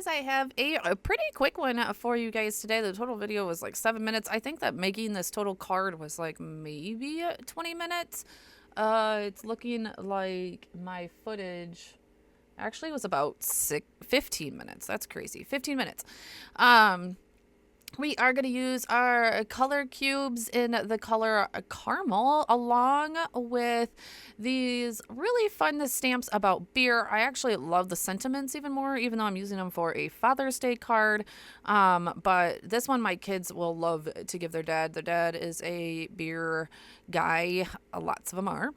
guys, I have a pretty quick one for you guys today. The total video was like 7 minutes. I think that making this total card was like maybe 20 minutes. It's looking like my footage actually was about 15 minutes. That's crazy. 15 minutes. We are going to use our color cubes in the color caramel along with these really fun stamps about beer. I actually love the sentiments even more, even though I'm using them for a Father's Day card. But this one my kids will love to give their dad. Their dad is a beer guy. Lots of them are.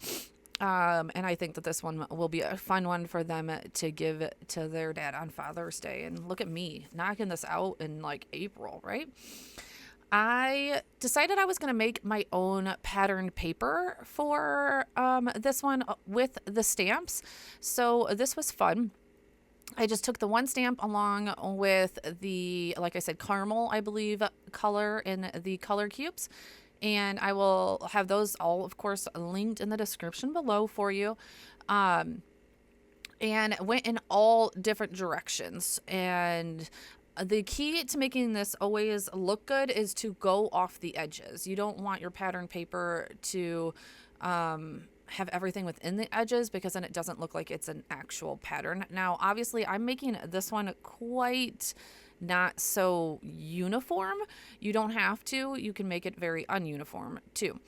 And I think that this one will be a fun one for them to give to their dad on Father's Day. And look at me knocking this out in like April, right? I decided I was going to make my own patterned paper for this one with the stamps. So this was fun. I just took the one stamp along with the, like I said, caramel, I believe, color in the color cubes. And I will have those all, of course, linked in the description below for you. And went in all different directions. And the key to making this always look good is to go off the edges. You don't want your pattern paper to have everything within the edges, because then it doesn't look like it's an actual pattern. Now, obviously, I'm making this one quite not so uniform. You don't have to. You can make it very ununiform too.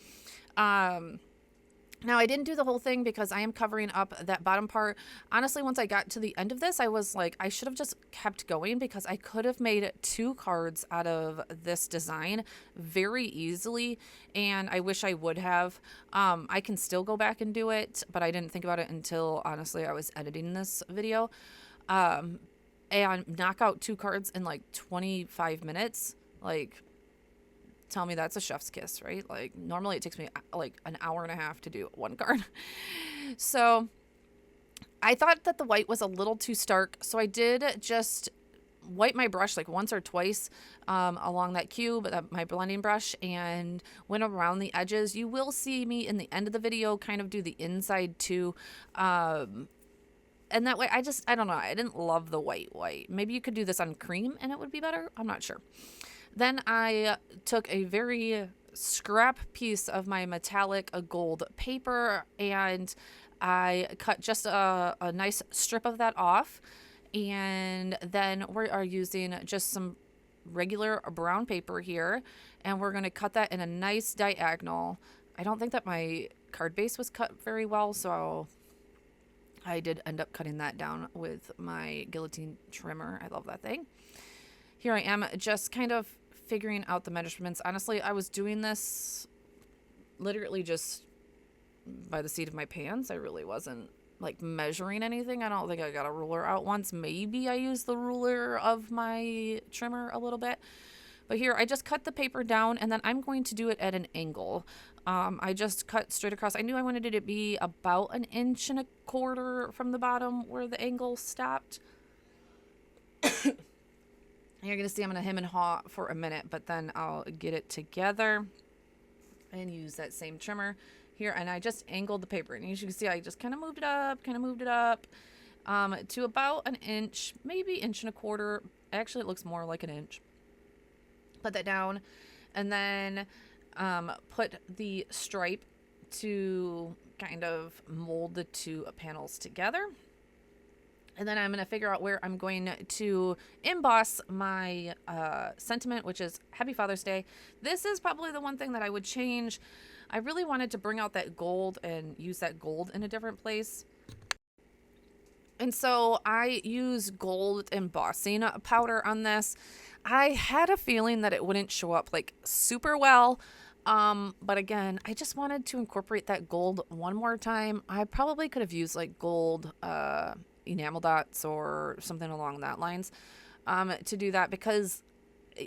Now, I didn't do the whole thing because I am covering up that bottom part. Honestly, once I got to the end of this, I was like, I should have just kept going, because I could have made 2 cards out of this design very easily, and I wish I would have. I can still go back and do it, but I didn't think about it until, honestly, I was editing this video. And knock out 2 cards in like 25 minutes. Like, tell me that's a chef's kiss, right? Like, normally it takes me like an hour and a half to do 1 card. So I thought that the white was a little too stark. So I did just wipe my brush like once or twice along that cube, my blending brush, and went around the edges. You will see me in the end of the video kind of do the inside too. And that way, I don't know. I didn't love the white. Maybe you could do this on cream and it would be better. I'm not sure. Then I took a very scrap piece of my metallic gold paper, and I cut just a nice strip of that off. And then we are using just some regular brown paper here, and we're going to cut that in a nice diagonal. I don't think that my card base was cut very well, so I did end up cutting that down with my guillotine trimmer. I love that thing. Here I am just kind of figuring out the measurements. Honestly, I was doing this literally just by the seat of my pants. I really wasn't like measuring anything. I don't think I got a ruler out once. Maybe I used the ruler of my trimmer a little bit. But here, I just cut the paper down, and then I'm going to do it at an angle. I just cut straight across. I knew I wanted it to be about 1.25 inches from the bottom where the angle stopped. You're going to see I'm going to hem and haw for a minute, but then I'll get it together and use that same trimmer here. And I just angled the paper. And as you can see, I just kind of moved it up, to about 1 inch, maybe 1.25 inches. Actually, it looks more like 1 inch. Put that down, and then put the stripe to kind of mold the 2 panels together. And then I'm going to figure out where I'm going to emboss my sentiment, which is Happy Father's Day. This is probably the one thing that I would change. I really wanted to bring out that gold and use that gold in a different place. And so I use gold embossing powder on this. I had a feeling that it wouldn't show up like super well. But again, I just wanted to incorporate that gold one more time. I probably could have used like gold enamel dots or something along that lines to do that, because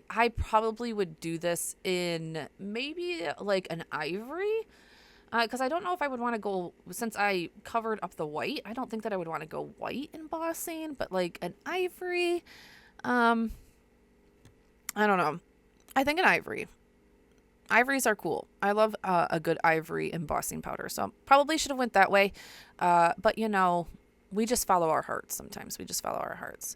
I probably would do this in maybe like an ivory. Because I don't know if I would want to go, since I covered up the white, I don't think that I would want to go white embossing, but like an ivory. I don't know. I think an ivory. Ivories are cool. I love a good ivory embossing powder. So probably should have went that way. But you know, we just follow our hearts sometimes. We just follow our hearts.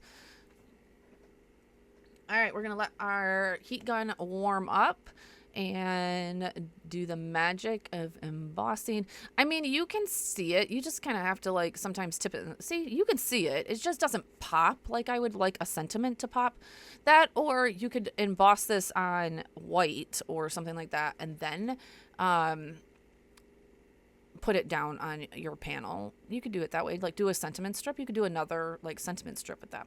All right, we're going to let our heat gun warm up and do the magic of embossing. I mean, you can see it. You just kind of have to like sometimes tip it. See, you can see it. It just doesn't pop like I would like a sentiment to pop. That, or you could emboss this on white or something like that, and then put it down on your panel. You could do it that way. Like do a sentiment strip. You could do another like sentiment strip with that.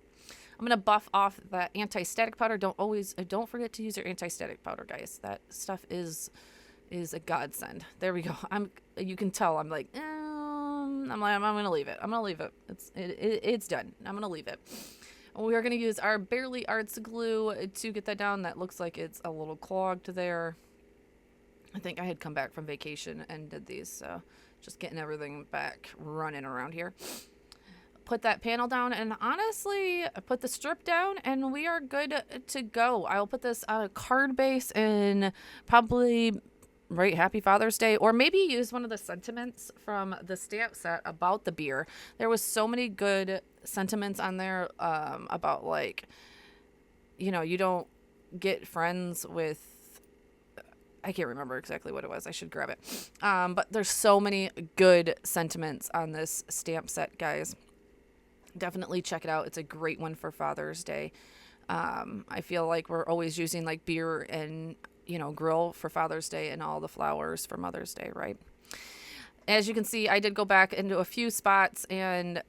I'm going to buff off that anti-static powder. Don't forget to use your anti-static powder, guys. That stuff is a godsend. There we go. You can tell I'm like, I'm going to leave it. I'm going to leave it. It's done. I'm going to leave it. We are going to use our Barely Arts glue to get that down. That looks like it's a little clogged there. I think I had come back from vacation and did these, so just getting everything back running around here. Put that panel down, and honestly, put the strip down, and we are good to go. I'll put this on a card base and probably write Happy Father's Day, or maybe use one of the sentiments from the stamp set about the beer. There was so many good sentiments on there about, like, you know, you don't get friends with, I can't remember exactly what it was. I should grab it. But there's so many good sentiments on this stamp set, guys. Definitely check it out. It's a great one for Father's Day. I feel like we're always using like beer and, you know, grill for Father's Day and all the flowers for Mother's Day, right? As you can see, I did go back into a few spots and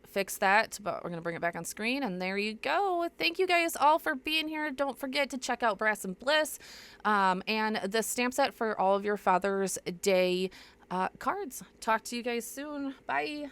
fix that, but we're going to bring it back on screen, and there you go. Thank you guys all for being here. Don't forget to check out Brass and Bliss and the stamp set for all of your Father's Day cards. Talk to you guys soon. Bye.